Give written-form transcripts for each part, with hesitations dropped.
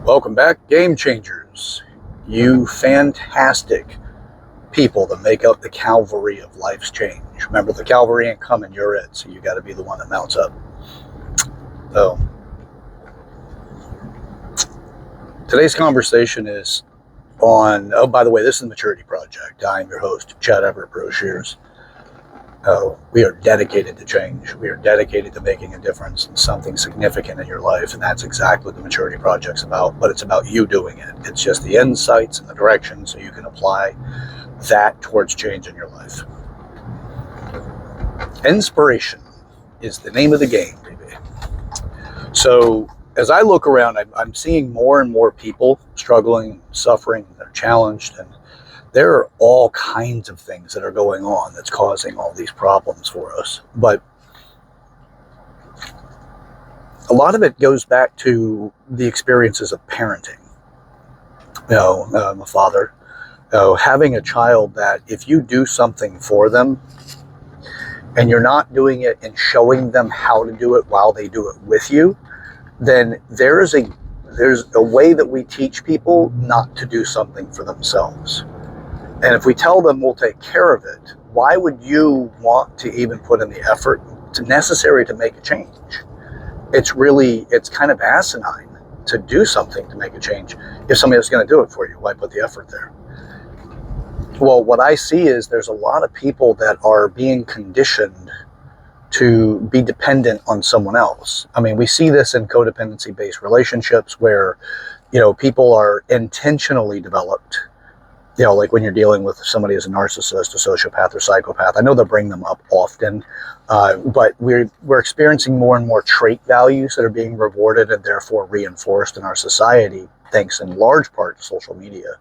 Welcome back, Game Changers. You fantastic people that make up the cavalry of life's change. Remember, the cavalry ain't coming, you're it, so you got to be the one that mounts up. So, today's conversation is on, oh, by the way, this is the Maturity Project. I'm your host, Chad Everett Broshears. We are dedicated to change. We are dedicated to making a difference in something significant in your life, and that's exactly what the Maturity Project's about, but it's about you doing it. It's just the insights and the direction so you can apply that towards change in your life. Inspiration is the name of the game, baby. So as I look around, I'm seeing more and more people struggling, suffering, they're challenged, and there are all kinds of things that are going on that's causing all these problems for us. But a lot of it goes back to the experiences of parenting. I'm a father. Having a child that if you do something for them and you're not doing it and showing them how to do it while they do it with you, then there's a way that we teach people not to do something for themselves. And if we tell them we'll take care of it, why would you want to even put in the effort necessary to make a change? It's kind of asinine to do something to make a change. If somebody else is going to do it for you, why put the effort there? Well, what I see is there's a lot of people that are being conditioned to be dependent on someone else. I mean, we see this in codependency-based relationships where, people are intentionally developed. Like when you're dealing with somebody as a narcissist, a sociopath, or psychopath. I know they'll bring them up often, but we're experiencing more and more trait values that are being rewarded and therefore reinforced in our society, thanks in large part to social media,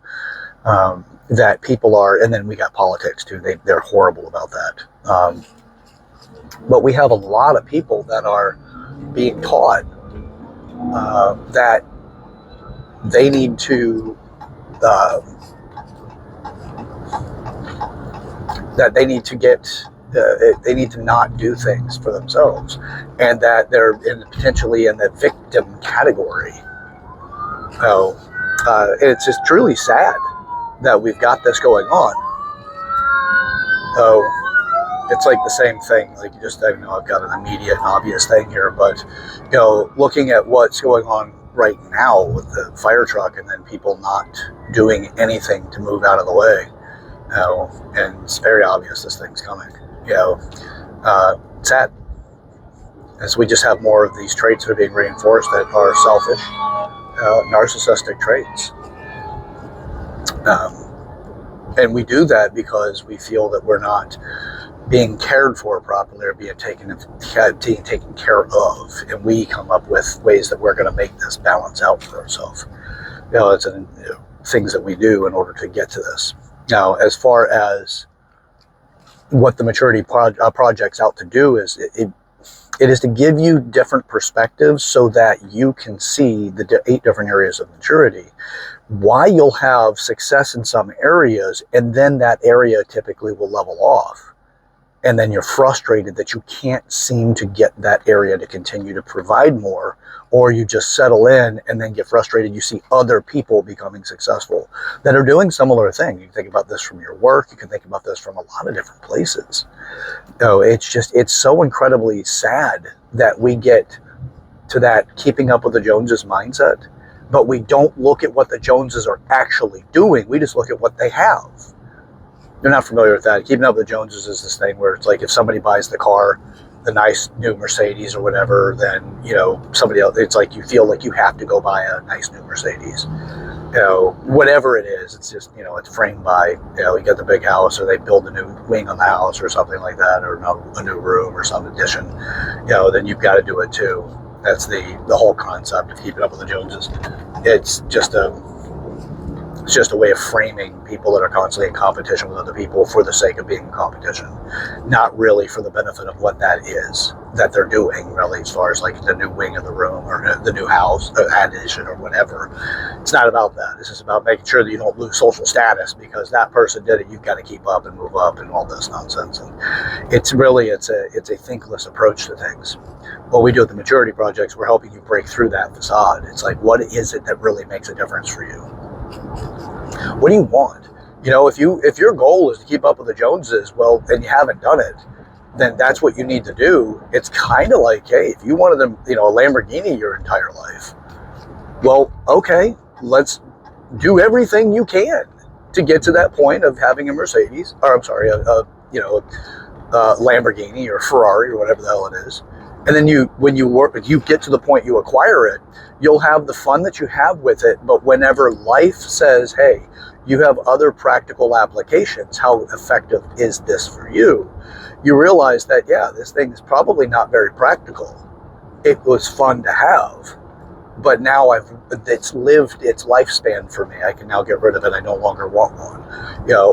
that people are, and then we got politics too, they're horrible about that. But we have a lot of people that are being taught that they need to they need to not do things for themselves, and that they're potentially in the victim category. It's just truly sad that we've got this going on. It's like the same thing. Like I've got an immediate and obvious thing here, but looking at what's going on right now with the fire truck, and then people not doing anything to move out of the way. And it's very obvious this thing's coming. Sad. As we just have more of these traits that are being reinforced that are selfish, narcissistic traits. And we do that because we feel that we're not being cared for properly or being taken care of. And we come up with ways that we're going to make this balance out for ourselves. It's things that we do in order to get to this. Now, as far as what the Maturity Project's out to do is, it is to give you different perspectives so that you can see the 8 different areas of maturity, why you'll have success in some areas, and then that area typically will level off. And then you're frustrated that you can't seem to get that area to continue to provide more, or you just settle in and then get frustrated. You see other people becoming successful that are doing similar things. You can think about this from your work. You can think about this from a lot of different places. It's so incredibly sad that we get to that keeping up with the Joneses mindset, but we don't look at what the Joneses are actually doing. We just look at what they have. You're not familiar with that. Keeping up with the Joneses is this thing where it's like if somebody buys the car, the nice new Mercedes or whatever, then, somebody else, it's like you feel like you have to go buy a nice new Mercedes. Whatever it is, it's just, it's framed by, you get the big house, or they build a new wing on the house or something like that, or a new room or some addition, then you've got to do it too. That's the whole concept of keeping up with the Joneses. It's just It's just a way of framing people that are constantly in competition with other people for the sake of being in competition, not really for the benefit of what that is that they're doing, really, as far as like the new wing of the room or the new house addition or whatever. It's not about that. It's just about making sure that you don't lose social status because that person did it. You've got to keep up and move up and all this nonsense. And it's a thinkless approach to things. What we do at the Maturity Projects, we're helping you break through that facade. It's like, what is it that really makes a difference for you? What do you want? You know, if your goal is to keep up with the Joneses, well, and you haven't done it, then that's what you need to do. It's kind of like, hey, if you wanted a Lamborghini your entire life, well, okay, let's do everything you can to get to that point of having a Mercedes, or I'm sorry, a Lamborghini or Ferrari or whatever the hell it is. And then when you get to the point you acquire it, you'll have the fun that you have with it. But whenever life says, hey, you have other practical applications, how effective is this for you? You realize that, yeah, this thing is probably not very practical. It was fun to have, but now it's lived its lifespan for me. I can now get rid of it. I no longer want one.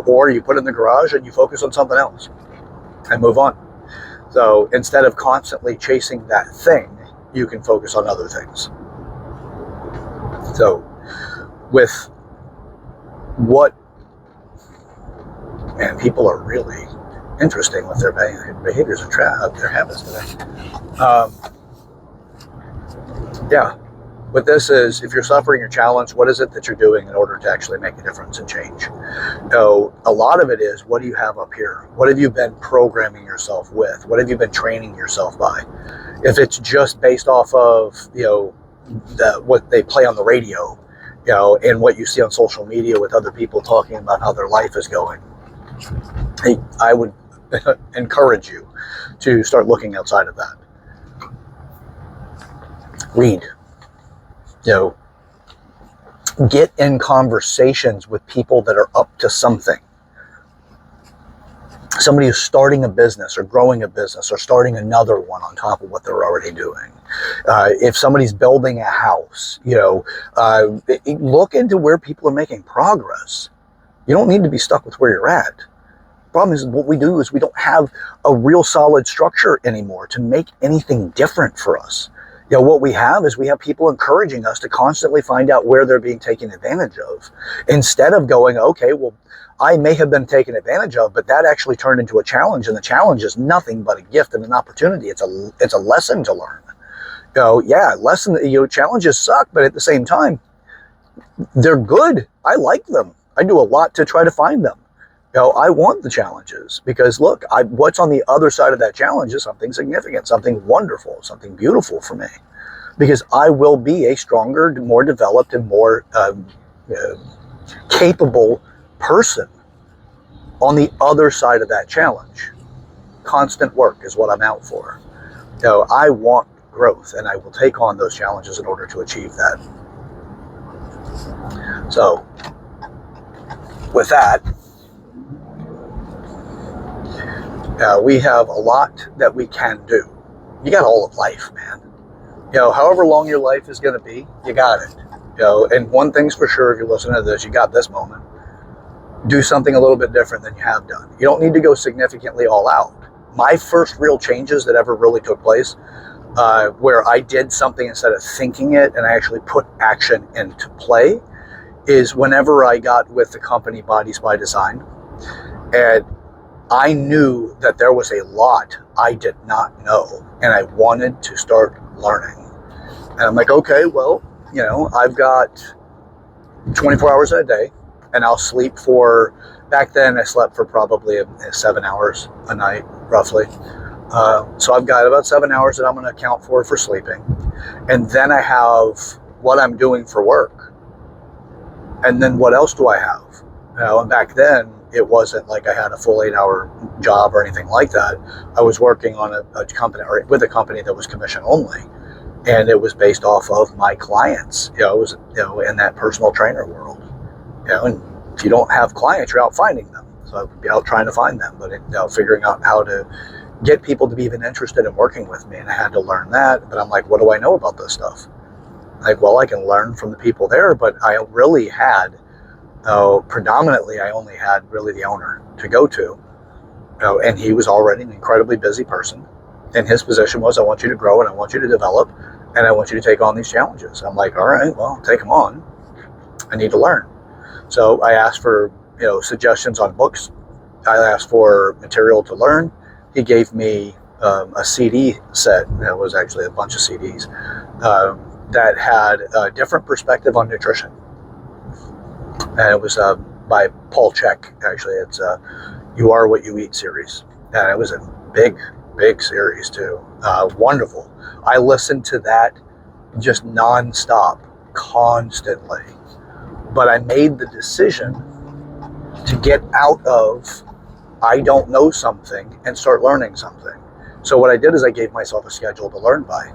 Or you put it in the garage and you focus on something else and move on. So instead of constantly chasing that thing, you can focus on other things. So with people are really interesting with their behaviors and their habits today. What this is, if you're suffering or challenged, what is it that you're doing in order to actually make a difference and change? A lot of it is, what do you have up here? What have you been programming yourself with? What have you been training yourself by? If it's just based off of, what they play on the radio, and what you see on social media with other people talking about how their life is going, I would encourage you to start looking outside of that. Read. Get in conversations with people that are up to something. Somebody who's starting a business or growing a business or starting another one on top of what they're already doing. If somebody's building a house, look into where people are making progress. You don't need to be stuck with where you're at. The problem is, what we do is we don't have a real solid structure anymore to make anything different for us. What we have is we have people encouraging us to constantly find out where they're being taken advantage of, instead of going, okay, well, I may have been taken advantage of, but that actually turned into a challenge, and the challenge is nothing but a gift and an opportunity. It's a lesson to learn. Challenges suck, but at the same time, they're good. I like them. I do a lot to try to find them. I want the challenges because, look, what's on the other side of that challenge is something significant, something wonderful, something beautiful for me, because I will be a stronger, more developed, and more capable person on the other side of that challenge. Constant work is what I'm out for. I want growth, and I will take on those challenges in order to achieve that. So, with that, we have a lot that we can do. You got all of life, man. However long your life is going to be, you got it. And one thing's for sure, if you're listening to this, you got this moment. Do something a little bit different than you have done. You don't need to go significantly all out. My first real changes that ever really took place, where I did something instead of thinking it and I actually put action into play, is whenever I got with the company Bodies by Design. And I knew that there was a lot I did not know, and I wanted to start learning. And I'm like, okay, well, I've got 24 hours in a day, and I'll sleep for, back then I slept for probably 7 hours a night, roughly. So I've got about 7 hours that I'm going to account for sleeping. And then I have what I'm doing for work. And then what else do I have? And back then, it wasn't like I had a full 8-hour job or anything like that. I was working on a company, or with a company that was commission only. And it was based off of my clients. It was, in that personal trainer world. And if you don't have clients, you're out finding them. So I would be out trying to find them, but figuring out how to get people to be even interested in working with me. And I had to learn that. But I'm like, what do I know about this stuff? Like, well, I can learn from the people there, but I really had Predominantly, I only had really the owner to go to, and he was already an incredibly busy person. And his position was, I want you to grow and I want you to develop and I want you to take on these challenges. I'm like, all right, well, take them on. I need to learn. So I asked for, suggestions on books. I asked for material to learn. He gave me a CD set. It was actually a bunch of CDs that had a different perspective on nutrition. And it was by Paul Chek, actually. It's You Are What You Eat series. And it was a big series too. Wonderful. I listened to that just nonstop, constantly. But I made the decision to get out of I don't know something and start learning something. So what I did is I gave myself a schedule to learn by.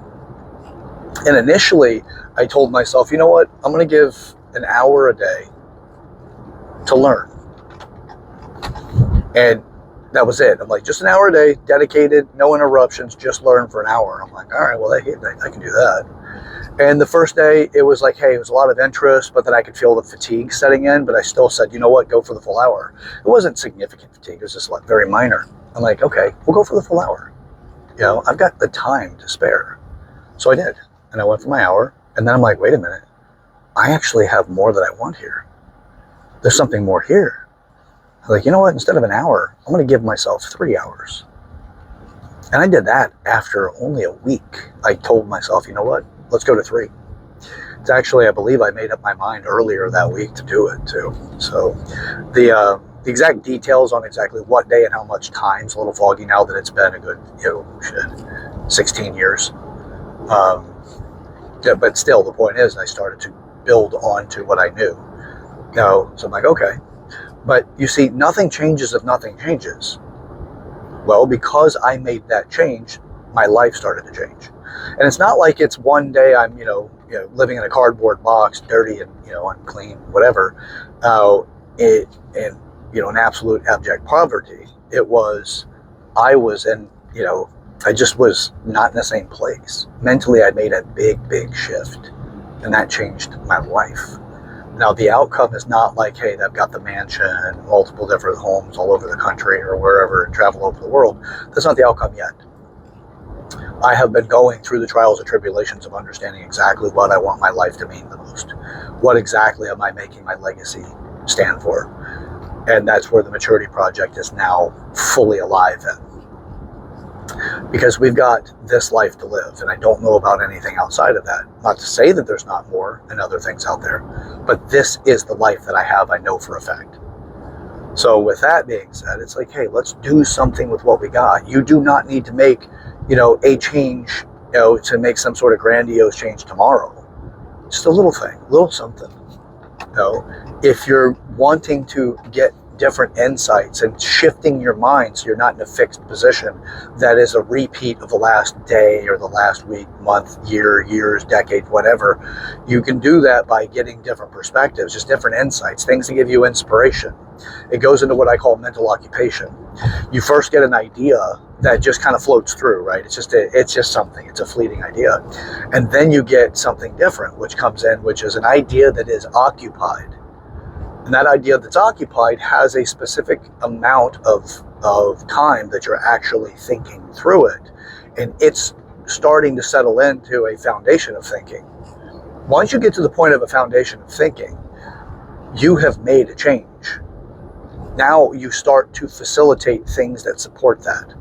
And initially, I told myself, you know what? I'm going to give an hour a day to learn. And that was it. I'm like, just an hour a day, dedicated, no interruptions, just learn for an hour. I'm like, all right, well, I can do that. And the first day, it was like, hey, it was a lot of interest, but then I could feel the fatigue setting in. But I still said, you know what, go for the full hour. It wasn't significant fatigue. It was just like very minor. I'm like, okay, we'll go for the full hour. I've got the time to spare. So I did. And I went for my hour. And then I'm like, wait a minute. I actually have more that I want here. There's something more here. I'm like, you know what? Instead of an hour, I'm going to give myself 3 hours. And I did that after only a week. I told myself, you know what? Let's go to 3. It's actually, I believe I made up my mind earlier that week to do it too. So the exact details on exactly what day and how much time's a little foggy now that it's been a good, 16 years. But still, the point is, I started to build onto what I knew. So I'm like, okay. But you see, nothing changes if nothing changes. Well, because I made that change, my life started to change. And it's not like it's one day I'm, living in a cardboard box, dirty and, unclean, whatever, in absolute abject poverty. It was, I was in, I just was not in the same place. Mentally, I made a big shift, and that changed my life. Now, the outcome is not like, hey, I've got the mansion, multiple different homes all over the country or wherever, and travel over the world. That's not the outcome yet. I have been going through the trials and tribulations of understanding exactly what I want my life to mean the most. What exactly am I making my legacy stand for? And that's where the Maturity Project is now fully alive in. Because we've got this life to live, and I don't know about anything outside of that. Not to say that there's not more and other things out there, but this is the life that I have, I know for a fact. So with that being said, it's like, hey, let's do something with what we got. You do not need to make, a change, to make some sort of grandiose change tomorrow. Just a little thing, a little something. If you're wanting to get different insights and shifting your mind so you're not in a fixed position that is a repeat of the last day or the last week, month, year, years, decade, whatever, you can do that by getting different perspectives, just different insights, things to give you inspiration. It goes into what I call mental occupation. You first get an idea that just kind of floats through, right? It's just something, it's a fleeting idea. And then you get something different, which comes in, which is an idea that is occupied. And that idea that's occupied has a specific amount of time that you're actually thinking through it. And it's starting to settle into a foundation of thinking. Once you get to the point of a foundation of thinking, you have made a change. Now you start to facilitate things that support that.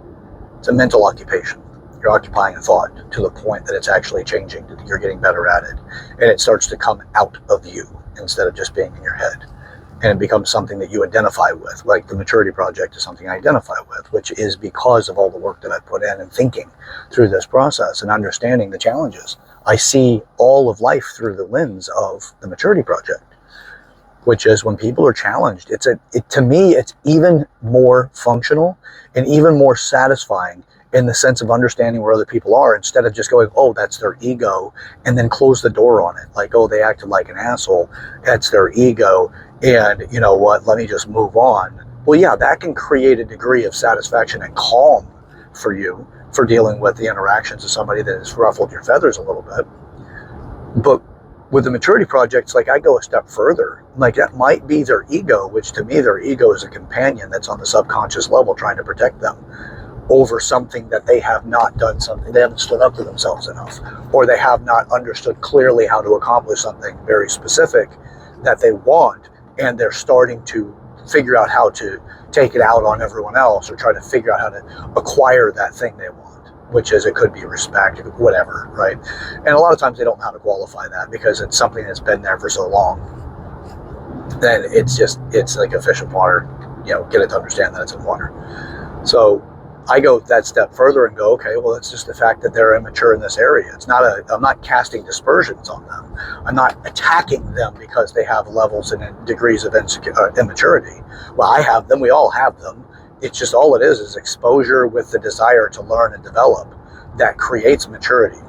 It's a mental occupation. You're occupying a thought to the point that it's actually changing, that you're getting better at it. And it starts to come out of you instead of just being in your head. And it becomes something that you identify with, like the Maturity Project is something I identify with, which is because of all the work that I put in and thinking through this process and understanding the challenges. I see all of life through the lens of the Maturity Project, which is when people are challenged, to me, it's even more functional and even more satisfying in the sense of understanding where other people are, instead of just going, oh, that's their ego, and then close the door on it. Like, oh, they acted like an asshole. That's their ego. And you know what, let me just move on. Well, yeah, that can create a degree of satisfaction and calm for you for dealing with the interactions of somebody that has ruffled your feathers a little bit. But with the maturity projects, like I go a step further. Like that might be their ego, which to me, their ego is a companion that's on the subconscious level trying to protect them over something that they have not done something. They haven't stood up to themselves enough, or they have not understood clearly how to accomplish something very specific that they want. And they're starting to figure out how to take it out on everyone else, or try to figure out how to acquire that thing they want, which is, it could be respect, whatever, right? And a lot of times they don't know how to qualify that because it's something that's been there for so long. Then it's like a fish in water, get it to understand that it's in water. So I go that step further and go, okay, well, it's just the fact that they're immature in this area. I'm not casting dispersions on them. I'm not attacking them because they have levels and degrees of immaturity. Well, I have them. We all have them. It's just all it is exposure with the desire to learn and develop that creates maturity.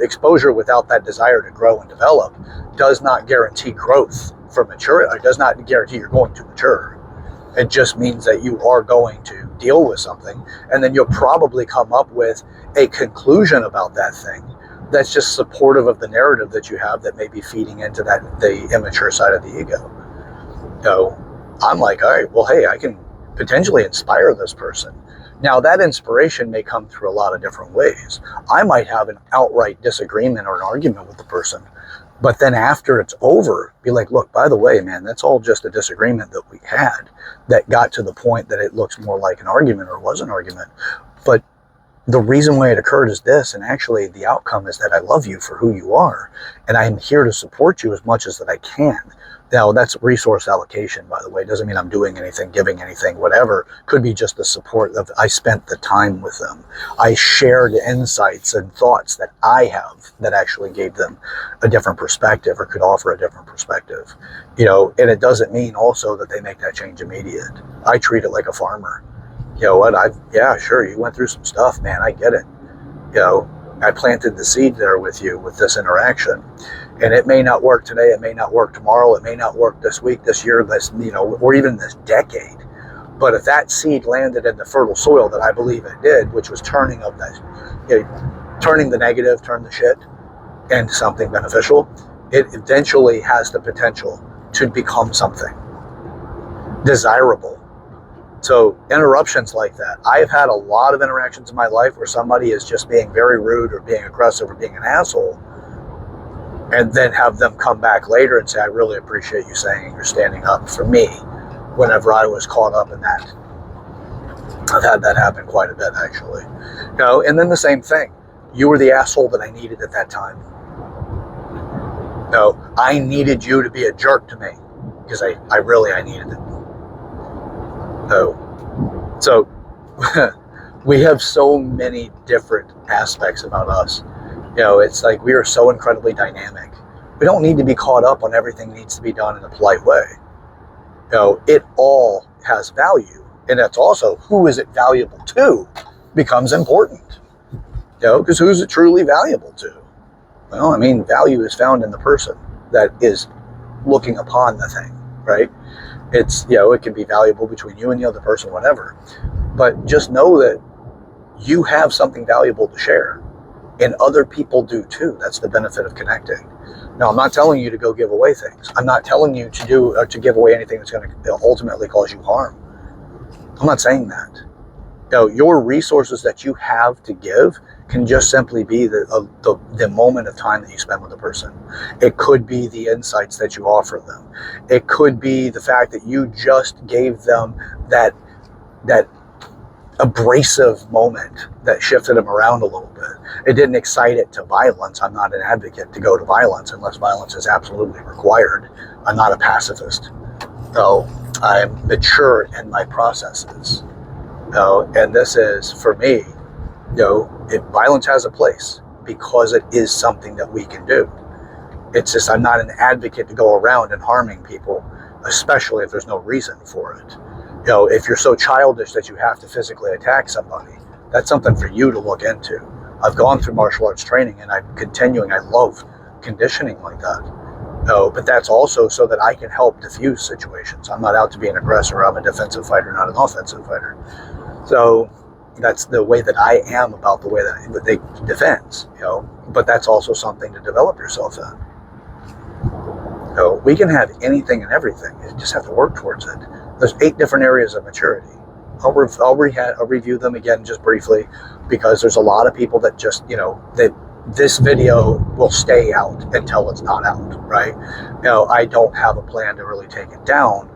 Exposure without that desire to grow and develop does not guarantee growth for maturity. It does not guarantee you're going to mature. It just means that you are going to deal with something, and then you'll probably come up with a conclusion about that thing that's just supportive of the narrative that you have that may be feeding into the immature side of the ego. So I'm like, all right, well, hey, I can potentially inspire this person. Now, that inspiration may come through a lot of different ways. I might have an outright disagreement or an argument with the person, but then after it's over, be like, look, by the way, man, that's all just a disagreement that we had that got to the point that it looks more like an argument or was an argument. But the reason why it occurred is this, and actually the outcome is that I love you for who you are, and I'm here to support you as much as that I can. Now, that's resource allocation, by the way. It doesn't mean I'm doing anything, giving anything, whatever. Could be just the support of, I spent the time with them. I shared insights and thoughts that I have that actually gave them a different perspective or could offer a different perspective. And it doesn't mean also that they make that change immediate. I treat it like a farmer. You know what? Yeah, sure, you went through some stuff, man. I get it. I planted the seed there with you with this interaction. And it may not work today, it may not work tomorrow, it may not work this week, this year, or even this decade. But if that seed landed in the fertile soil that I believe it did, which was turning the negative, turn the shit into something beneficial, it eventually has the potential to become something desirable. So interruptions like that. I've had a lot of interactions in my life where somebody is just being very rude or being aggressive or being an asshole, and then have them come back later and say, I really appreciate you saying you're standing up for me whenever I was caught up in that. I've had that happen quite a bit, actually. And then the same thing. You were the asshole that I needed at that time. I needed you to be a jerk to me because I needed it. So we have so many different aspects about us. It's like we are so incredibly dynamic. We don't need to be caught up on everything that needs to be done in a polite way. It all has value. And that's also who is it valuable to becomes important. Because who's it truly valuable to? Well, value is found in the person that is looking upon the thing, right? It's, it can be valuable between you and the other person, whatever. But just know that you have something valuable to share. And other people do too. That's the benefit of connecting. Now, I'm not telling you to go give away things. I'm not telling you to give away anything that's going to ultimately cause you harm. I'm not saying that. Your resources that you have to give can just simply be the moment of time that you spend with a person. It could be the insights that you offer them. It could be the fact that you just gave them that abrasive moment that shifted them around a little bit. It didn't excite it to violence. I'm not an advocate to go to violence unless violence is absolutely required. I'm not a pacifist. I'm mature in my processes. And this is, for me, if violence has a place because it is something that we can do. It's just, I'm not an advocate to go around and harming people, especially if there's no reason for it. If you're so childish that you have to physically attack somebody, that's something for you to look into. I've gone through martial arts training and I'm continuing. I love conditioning like that. But that's also so that I can help diffuse situations. I'm not out to be an aggressor. I'm a defensive fighter, not an offensive fighter. So that's the way that I am about the way that they defend, but that's also something to develop yourself in. So we can have anything and everything. You just have to work towards it. There's 8 different areas of maturity. I'll review them again just briefly, because there's a lot of people that just, that this video will stay out until it's not out, right? I don't have a plan to really take it down,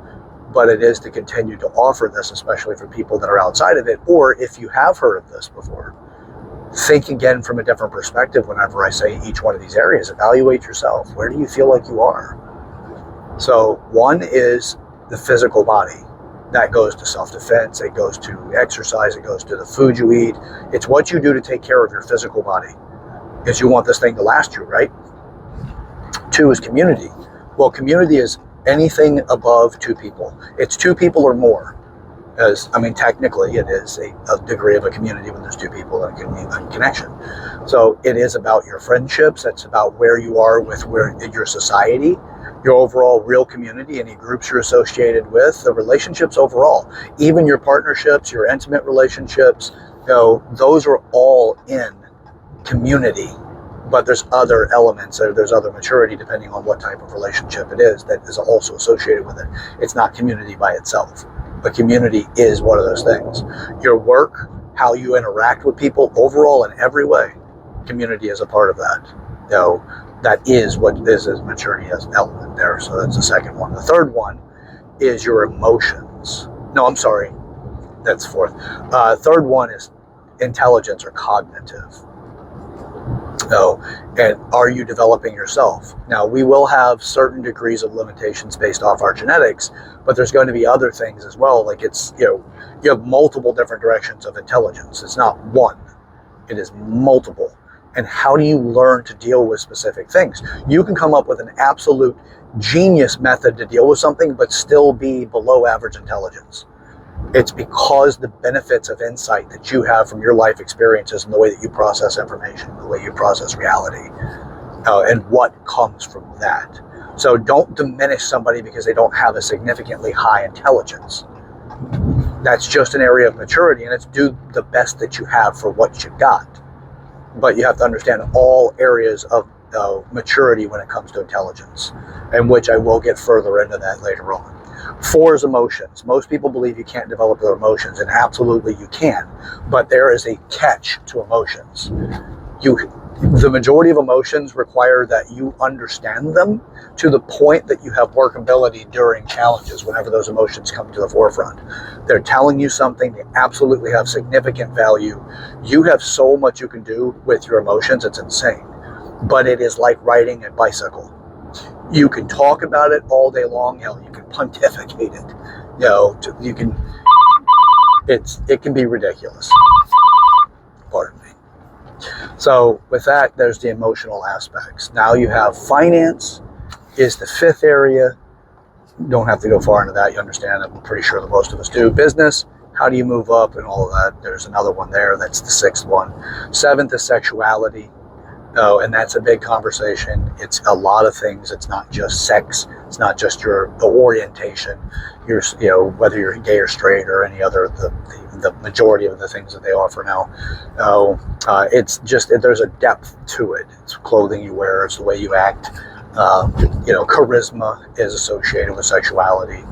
but it is to continue to offer this, especially for people that are outside of it, or if you have heard of this before, think again from a different perspective whenever I say each one of these areas. Evaluate yourself. Where do you feel like you are? So one is the physical body. That goes to self-defense, it goes to exercise, it goes to the food you eat. It's what you do to take care of your physical body, because you want this thing to last you, right? 2 is community. Well, community is anything above 2 people. It's 2 people or more. Technically it is a degree of a community when there's 2 people that can meet a connection. So it is about your friendships. It's about where you are with your society, your overall real community, any groups you're associated with, the relationships overall, even your partnerships, your intimate relationships, those are all in community. But there's other elements, or there's other maturity depending on what type of relationship it is that is also associated with it. It's not community by itself, but community is one of those things. Your work, how you interact with people overall in every way, community is a part of that. That is what this is, maturity as an element there. So that's the second one. The third one is your emotions. No, I'm sorry. That's fourth. Third one is intelligence or cognitive. And are you developing yourself? Now, we will have certain degrees of limitations based off our genetics, but there's going to be other things as well. Like you have multiple different directions of intelligence. It's not one. It is multiple. And how do you learn to deal with specific things? You can come up with an absolute genius method to deal with something, but still be below average intelligence. It's because the benefits of insight that you have from your life experiences and the way that you process information, the way you process reality, and what comes from that. So don't diminish somebody because they don't have a significantly high intelligence. That's just an area of maturity, and it's do the best that you have for what you got. But you have to understand all areas of maturity when it comes to intelligence, and which I will get further into that later on. 4 is emotions. Most people believe you can't develop their emotions, and absolutely you can, but there is a catch to emotions. The majority of emotions require that you understand them to the point that you have workability during challenges whenever those emotions come to the forefront. They're telling you something, they absolutely have significant value. You have so much you can do with your emotions, it's insane. But it is like riding a bicycle. You can talk about it all day long, hell, you can pontificate it. It can be ridiculous. Pardon me. So with that, there's the emotional aspects. Now you have finance is the 5th area. Don't have to go far into that. You understand. I'm pretty sure that most of us do. Business, how do you move up and all of that? There's another one there. That's the 6th one. 7th is sexuality. And that's a big conversation. It's a lot of things. It's not just sex. It's not just the orientation. Whether you're gay or straight or any other, the majority of the things that they offer now. It's just, there's a depth to it. It's clothing you wear. It's the way you act. Charisma is associated with sexuality.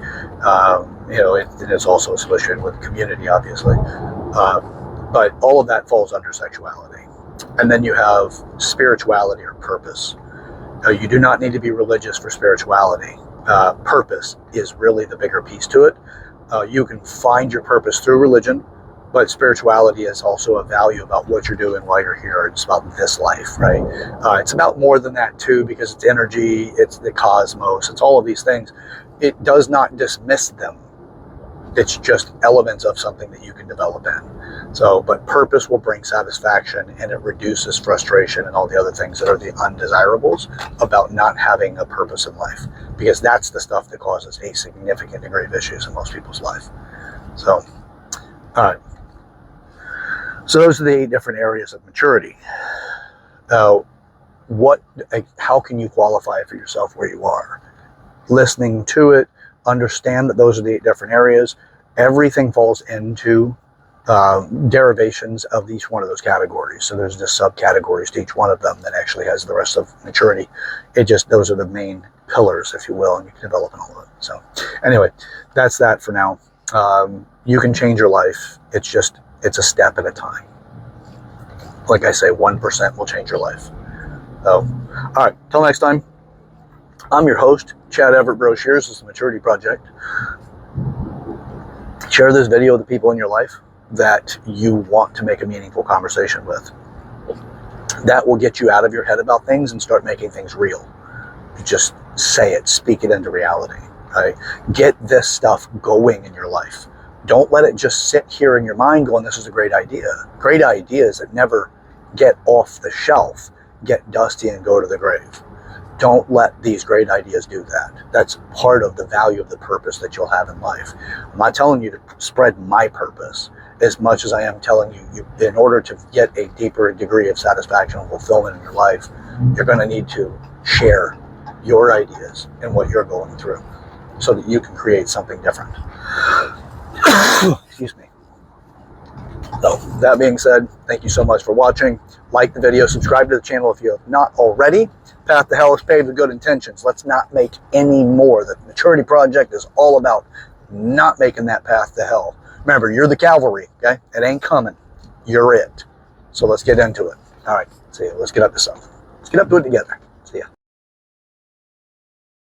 It is also associated with community, obviously. But all of that falls under sexuality. And then you have spirituality or purpose. You do not need to be religious for spirituality. Purpose is really the bigger piece to it. You can find your purpose through religion, but spirituality is also a value about what you're doing while you're here. It's about this life, right? It's about more than that too, because it's energy, it's the cosmos, it's all of these things. It does not dismiss them. It's just elements of something that you can develop in. But purpose will bring satisfaction, and it reduces frustration and all the other things that are the undesirables about not having a purpose in life, because that's the stuff that causes a significant degree of issues in most people's life. All right. So those are the 8 different areas of maturity. Now, how can you qualify for yourself where you are? Listening to it, understand that those are the 8 different areas. Everything falls into derivations of each one of those categories. So there's just subcategories to each one of them that actually has the rest of maturity. Those are the main pillars, if you will, and you can develop in all of it. So anyway, that's that for now. You can change your life. It's a step at a time. Like I say, 1% will change your life. So, all right, till next time. I'm your host, Chad Everett Brochures. This is the Maturity Project. Share this video with the people in your life that you want to make a meaningful conversation with. That will get you out of your head about things and start making things real. You just say it, speak it into reality. Right? Get this stuff going in your life. Don't let it just sit here in your mind going, this is a great idea. Great ideas that never get off the shelf get dusty and go to the grave. Don't let these great ideas do that. That's part of the value of the purpose that you'll have in life. I'm not telling you to spread my purpose as much as I am telling you, in order to get a deeper degree of satisfaction and fulfillment in your life, you're going to need to share your ideas and what you're going through so that you can create something different. Excuse me. So, that being said, thank you so much for watching. Like the video, subscribe to the channel if you have not already. Path to hell is paved with good intentions. Let's not make any more. The Maturity Project is all about not making that path to hell. Remember, you're the cavalry, okay? It ain't coming. You're it. So let's get into it. All right, see you. Let's get up to something. Let's get up to it together.